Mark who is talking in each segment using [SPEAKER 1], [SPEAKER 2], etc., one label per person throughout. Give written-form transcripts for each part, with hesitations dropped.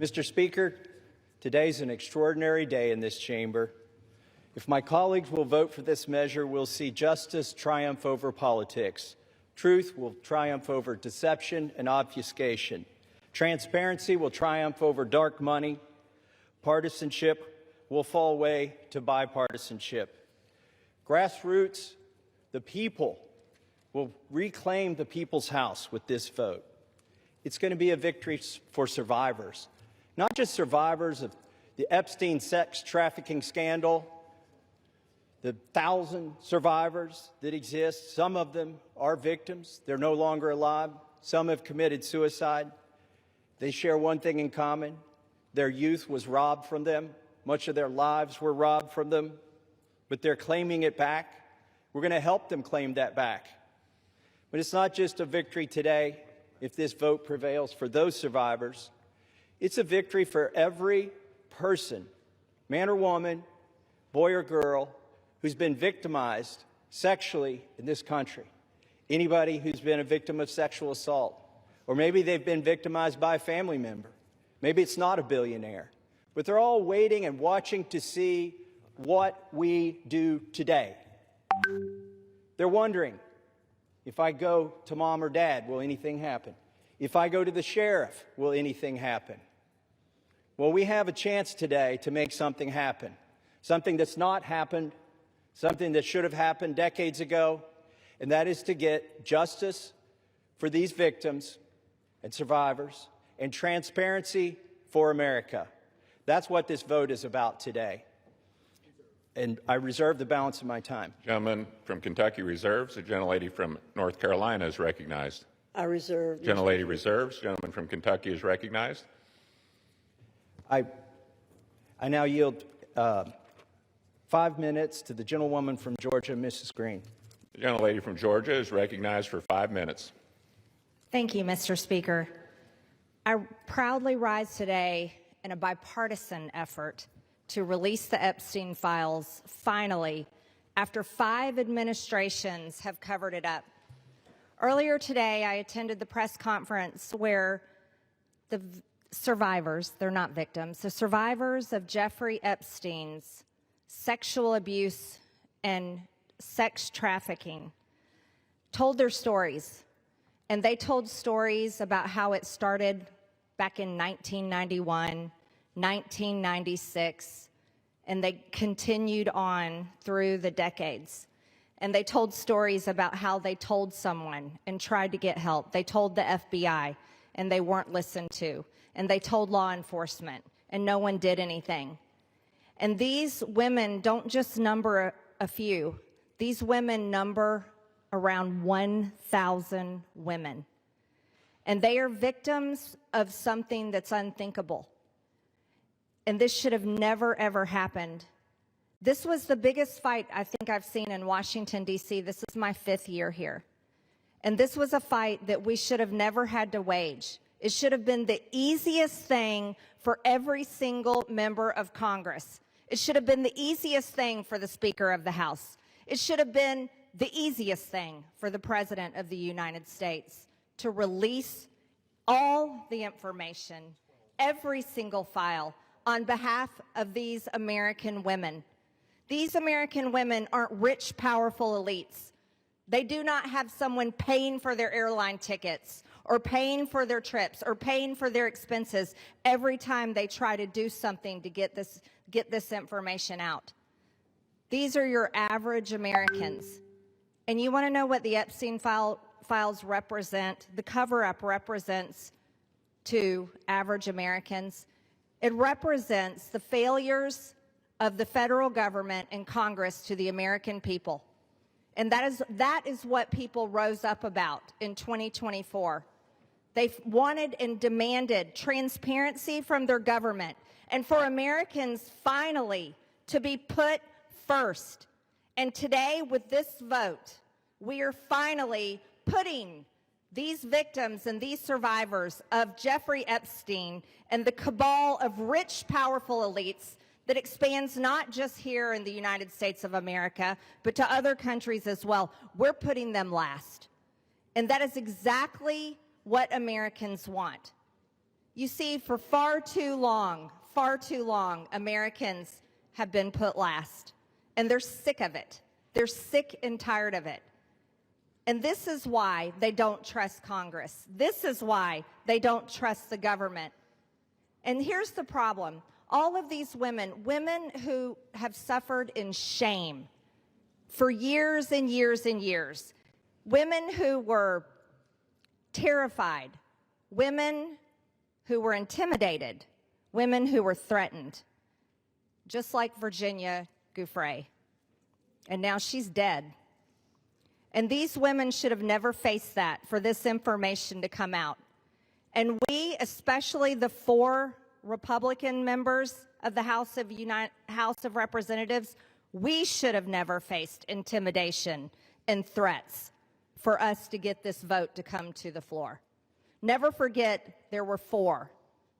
[SPEAKER 1] Mr. Speaker, today's an extraordinary day in this chamber. If my colleagues will vote for this measure, we'll see justice triumph over politics. Truth will triumph over deception and obfuscation. Transparency will triumph over dark money. Partisanship will fall away to bipartisanship. Grassroots, the people, will reclaim the people's house with this vote. It's going to be a victory for survivors. Not just survivors of the Epstein sex trafficking scandal, the 1,000 survivors that exist. Some of them are victims. They're no longer alive. Some have committed suicide. They share one thing in common. Their youth was robbed from them. Much of their lives were robbed from them, but they're claiming it back. We're going to help them claim that back. But it's not just a victory today if this vote prevails for those survivors. It's a victory for every person, man or woman, boy or girl, who's been victimized sexually in this country. Anybody who's been a victim of sexual assault, or maybe they've been victimized by a family member. Maybe it's not a billionaire, but they're all waiting and watching to see what we do today. They're wondering, if I go to mom or dad, will anything happen? If I go to the sheriff, will anything happen? Well, we have a chance today to make something happen, something that's not happened, something that should have happened decades ago, and that is to get justice for these victims and survivors and transparency for America. That's what this vote is about today. And I reserve the balance of my time.
[SPEAKER 2] Gentleman from Kentucky reserves. The gentlelady from North Carolina is recognized.
[SPEAKER 3] I reserve.
[SPEAKER 2] Gentlelady reserves. Gentleman from Kentucky is recognized.
[SPEAKER 1] I now yield 5 minutes to the gentlewoman from Georgia, Mrs. Greene.
[SPEAKER 2] The gentlelady from Georgia is recognized for 5 minutes.
[SPEAKER 4] Thank you, Mr. Speaker. I proudly rise today in a bipartisan effort to release the Epstein files, finally, after 5 administrations have covered it up. Earlier today, I attended the press conference where the survivors, they're not victims, the survivors of Jeffrey Epstein's sexual abuse and sex trafficking told their stories. And they told stories about how it started back in 1991, 1996, and they continued on through the decades. And they told stories about how they told someone and tried to get help. They told the FBI, and they weren't listened to. And they told law enforcement, and no one did anything. And these women don't just number a few. These women number around 1,000 women. And they are victims of something that's unthinkable. And this should have never, ever happened. This was the biggest fight I think I've seen in Washington, D.C. This is my 5th year here. And this was a fight that we should have never had to wage. It should have been the easiest thing for every single member of Congress. It should have been the easiest thing for the Speaker of the House. It should have been the easiest thing for the President of the United States to release all the information, every single file, on behalf of these American women. These American women aren't rich, powerful elites. They do not have someone paying for their airline tickets or paying for their trips or paying for their expenses every time they try to do something to get this information out. These are your average Americans. And you want to know what the Epstein files represent, the cover-up represents to average Americans? It represents the failures of the federal government and Congress to the American people. And that is what people rose up about in 2024. They wanted and demanded transparency from their government and for Americans finally to be put first. And today, with this vote, we are finally putting these victims and these survivors of Jeffrey Epstein and the cabal of rich, powerful elites that expands not just here in the United States of America, but to other countries as well. We're putting them last. And that is exactly what Americans want. You see, for far too long, Americans have been put last, and they're sick of it. They're sick and tired of it. And this is why they don't trust Congress. This is why they don't trust the government. And here's the problem. All of these women who have suffered in shame for years and years and years, women who were terrified, women who were intimidated, women who were threatened, just like Virginia Giuffre. And now she's dead. And these women should have never faced that, for this information to come out. And we, especially the 4 Republican members of the House of Representatives, we should have never faced intimidation and threats for us to get this vote to come to the floor. Never forget, there were 4: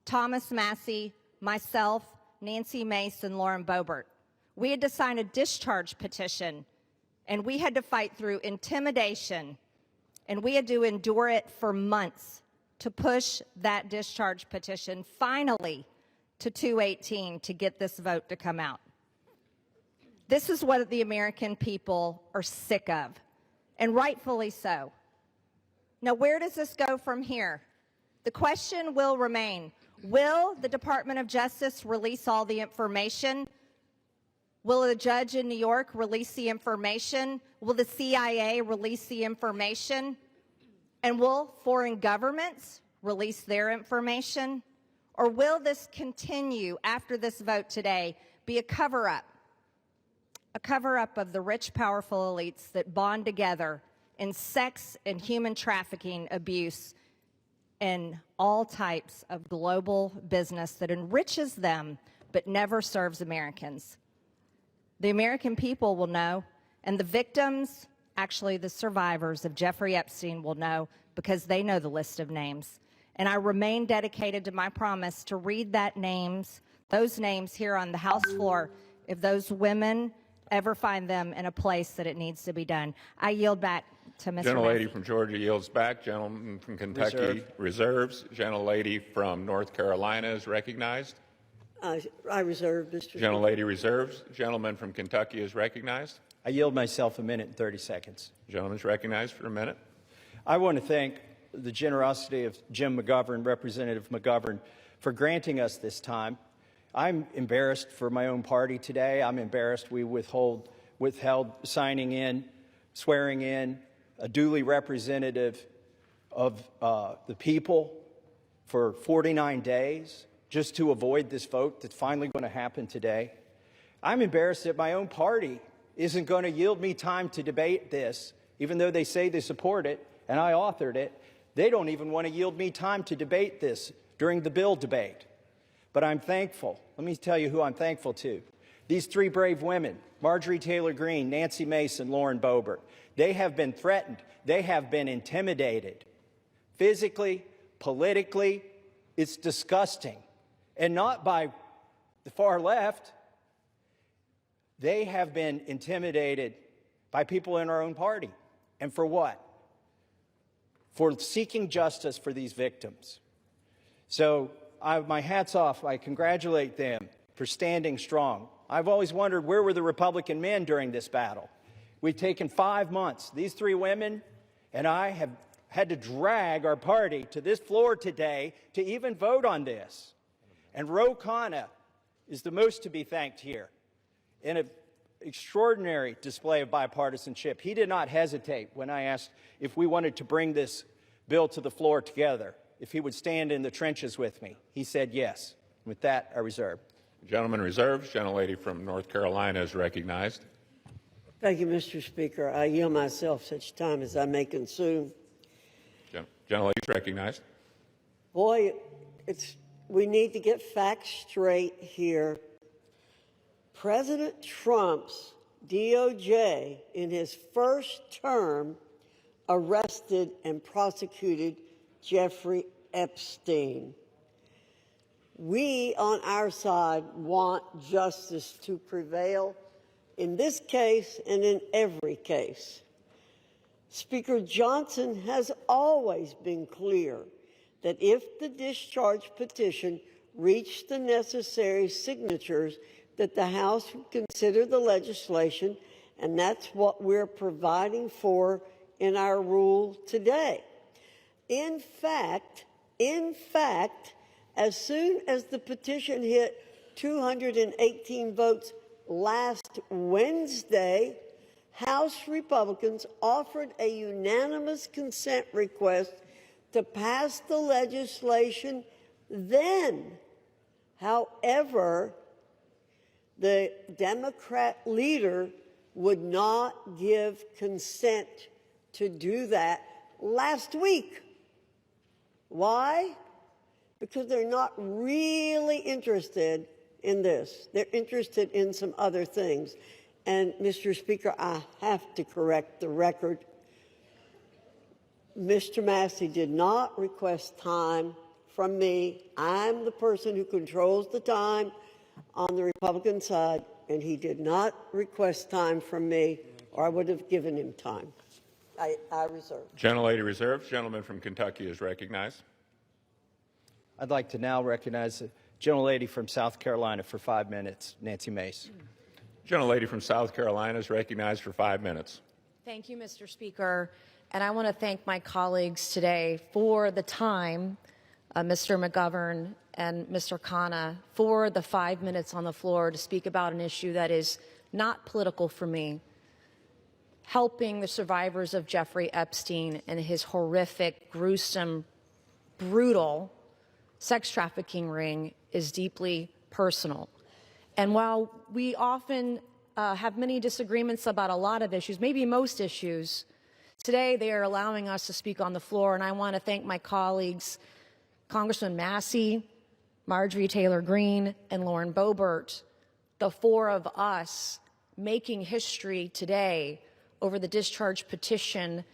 [SPEAKER 4] Thomas Massie, myself, Nancy Mace, and Lauren Boebert. We had to sign a discharge petition, and we had to fight through intimidation, and we had to endure it for months to push that discharge petition finally to 218 to get this vote to come out. This is what the American people are sick of, and rightfully so. Now, where does this go from here? The question will remain: will the Department of Justice release all the information? Will a judge in New York release the information? Will the CIA release the information? And will foreign governments release their information? Or will this continue after this vote today be a cover-up? A cover-up of the rich, powerful elites that bond together in sex and human trafficking abuse and all types of global business that enriches them but never serves Americans. The American people will know, and the victims, actually the survivors of Jeffrey Epstein, will know, because they know the list of names. And I remain dedicated to my promise to read those names here on the House floor if those women ever find them in a place that it needs to be done. I yield back to Mr.
[SPEAKER 2] Gentlelady
[SPEAKER 4] Massey.
[SPEAKER 2] from Georgia yields back. Gentleman from Kentucky reserves. Gentlelady from North Carolina is recognized.
[SPEAKER 3] I reserve, Mr. Speaker.
[SPEAKER 2] Gentlelady reserves. Gentleman from Kentucky is recognized.
[SPEAKER 1] I yield myself a minute and 30 seconds.
[SPEAKER 2] Gentleman's recognized for a minute.
[SPEAKER 1] I want to thank the generosity of Jim McGovern, Representative McGovern, for granting us this time. I'm embarrassed for my own party today. I'm embarrassed we withheld signing in, swearing in a duly representative of the people for 49 days just to avoid this vote that's finally going to happen today. I'm embarrassed that my own party isn't going to yield me time to debate this, even though they say they support it and I authored it. They don't even want to yield me time to debate this during the bill debate. But I'm thankful. Let me tell you who I'm thankful to. These 3 brave women, Marjorie Taylor Greene, Nancy Mace, and Lauren Boebert. They have been threatened. They have been intimidated. Physically, politically, it's disgusting. And not by the far left. They have been intimidated by people in our own party. And for what? For seeking justice for these victims. So my hat's off. I congratulate them for standing strong. I've always wondered, where were the Republican men during this battle? We've taken 5 months. These 3 women and I have had to drag our party to this floor today to even vote on this. And Ro Khanna is the most to be thanked here. In an extraordinary display of bipartisanship, he did not hesitate when I asked if we wanted to bring this bill to the floor together, if he would stand in the trenches with me. He said yes. With that, I reserve.
[SPEAKER 2] Gentleman reserves. Gentlelady from North Carolina is recognized.
[SPEAKER 3] Thank you, Mr. Speaker. I yield myself such time as I may consume.
[SPEAKER 2] Gentlelady is recognized.
[SPEAKER 3] Boy, we need to get facts straight here. President Trump's DOJ, in his first term, arrested and prosecuted Jeffrey Epstein. We, on our side, want justice to prevail in this case and in every case. Speaker Johnson has always been clear that if the discharge petition reached the necessary signatures, that the House would consider the legislation, and that's what we're providing for in our rule today. In fact, as soon as the petition hit 218 votes last Wednesday, House Republicans offered a unanimous consent request to pass the legislation then. However, the Democrat leader would not give consent to do that last week. Why? Because they're not really interested in this. They're interested in some other things. And, Mr. Speaker, I have to correct the record. Mr. Massey did not request time from me. I'm the person who controls the time on the Republican side, and he did not request time from me, or I would have given him time. I reserve.
[SPEAKER 2] Gentlelady reserves. Gentleman from Kentucky is recognized.
[SPEAKER 1] I'd like to now recognize the gentlelady from South Carolina for 5 minutes, Nancy Mace.
[SPEAKER 2] Gentlelady from South Carolina is recognized for 5 minutes.
[SPEAKER 5] Thank you, Mr. Speaker. And I want to thank my colleagues today for the time, Mr. McGovern and Mr. Khanna, for the 5 minutes on the floor to speak about an issue that is not political for me. Helping the survivors of Jeffrey Epstein and his horrific, gruesome, brutal sex trafficking ring is deeply personal. And while we often have many disagreements about a lot of issues, maybe most issues, today they are allowing us to speak on the floor, and I want to thank my colleagues, Congressman Massey, Marjorie Taylor Greene, and Lauren Boebert, the four of us making history today over the discharge petition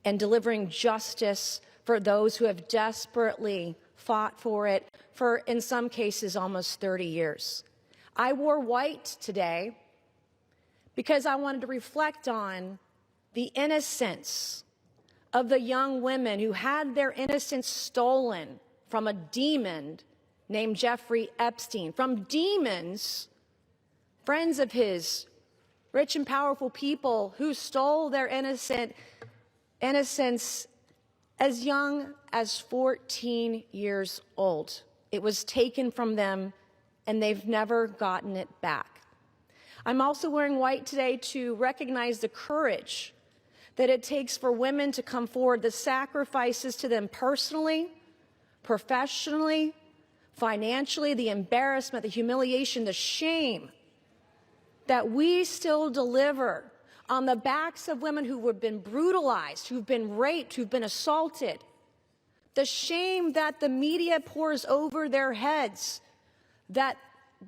[SPEAKER 5] and delivering justice for those who have desperately fought for it for, in some cases, almost 30 years. I wore white today because I wanted to reflect on the innocence of the young women who had their innocence stolen from a demon named Jeffrey Epstein, from demons, friends of his, rich and powerful people who stole their innocence as young as 14 years old. It was taken from them, and they've never gotten it back. I'm also wearing white today to recognize the courage that it takes for women to come forward, the sacrifices to them personally, professionally, financially, the embarrassment, the humiliation, the shame that we still deliver on the backs of women who have been brutalized, who've been raped, who've been assaulted. The shame that the media pours over their heads, that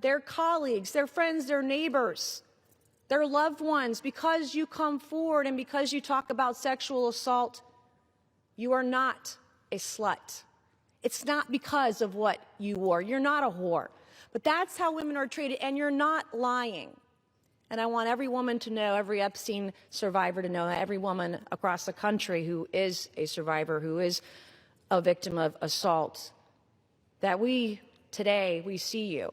[SPEAKER 5] their colleagues, their friends, their neighbors, their loved ones, because you come forward and because you talk about sexual assault, you are not a slut. It's not because of what you wore. You're not a whore. But that's how women are treated, and you're not lying. And I want every woman to know, every Epstein survivor to know, every woman across the country who is a survivor, who is a victim of assault, that today, we see you.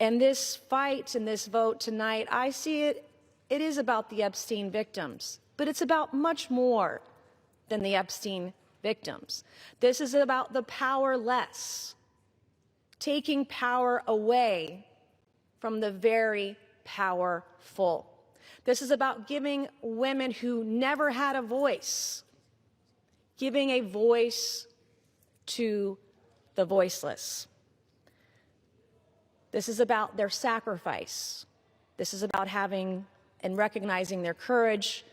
[SPEAKER 5] And this fight and this vote tonight, I see it is about the Epstein victims, but it's about much more than the Epstein victims. This is about the powerless, taking power away from the very powerful. This is about giving women who never had a voice, giving a voice to the voiceless. This is about their sacrifice. This is about having and recognizing their courage.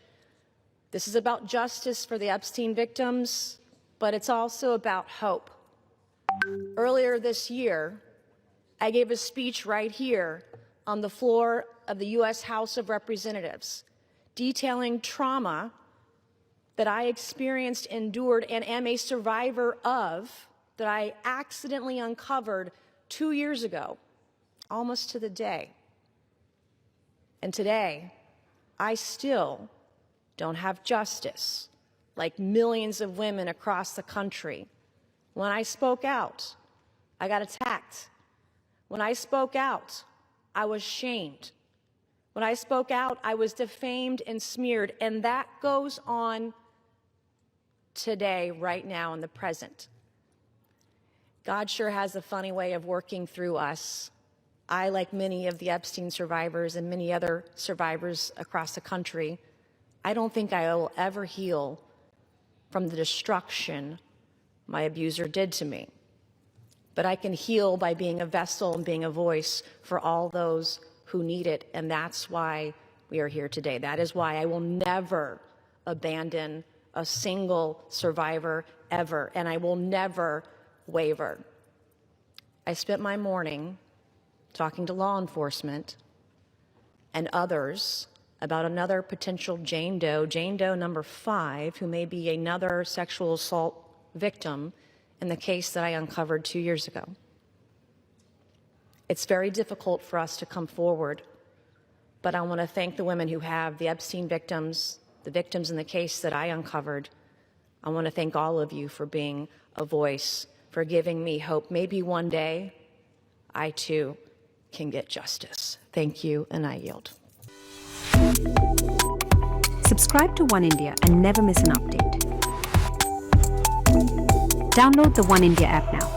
[SPEAKER 5] This is about justice for the Epstein victims, but it's also about hope. Earlier this year, I gave a speech right here on the floor of the U.S. House of Representatives, detailing trauma that I experienced, endured, and am a survivor of, that I accidentally uncovered 2 years ago, almost to the day. And today, I still don't have justice, like millions of women across the country When I spoke out, I got attacked. When I spoke out, I was shamed. When I spoke out, I was defamed and smeared. And that goes on today, right now, in the present. God sure has a funny way of working through us. I, like many of the Epstein survivors and many other survivors across the country, I don't think I will ever heal from the destruction my abuser did to me. But I can heal by being a vessel and being a voice for all those who need it, and that's why we are here today. That is why I will never abandon a single survivor ever, and I will never waver. I spent my morning talking to law enforcement and others about another potential Jane Doe number 5, who may be another sexual assault victim in the case that I uncovered 2 years ago. It's very difficult for us to come forward, but I want to thank the women who have, the Epstein victims, the victims in the case that I uncovered. I want to thank all of you for being a voice, for giving me hope. Maybe one day I too can get justice. Thank you, and I yield.
[SPEAKER 6] Subscribe to Oneindia and never miss an update. Download the Oneindia app now.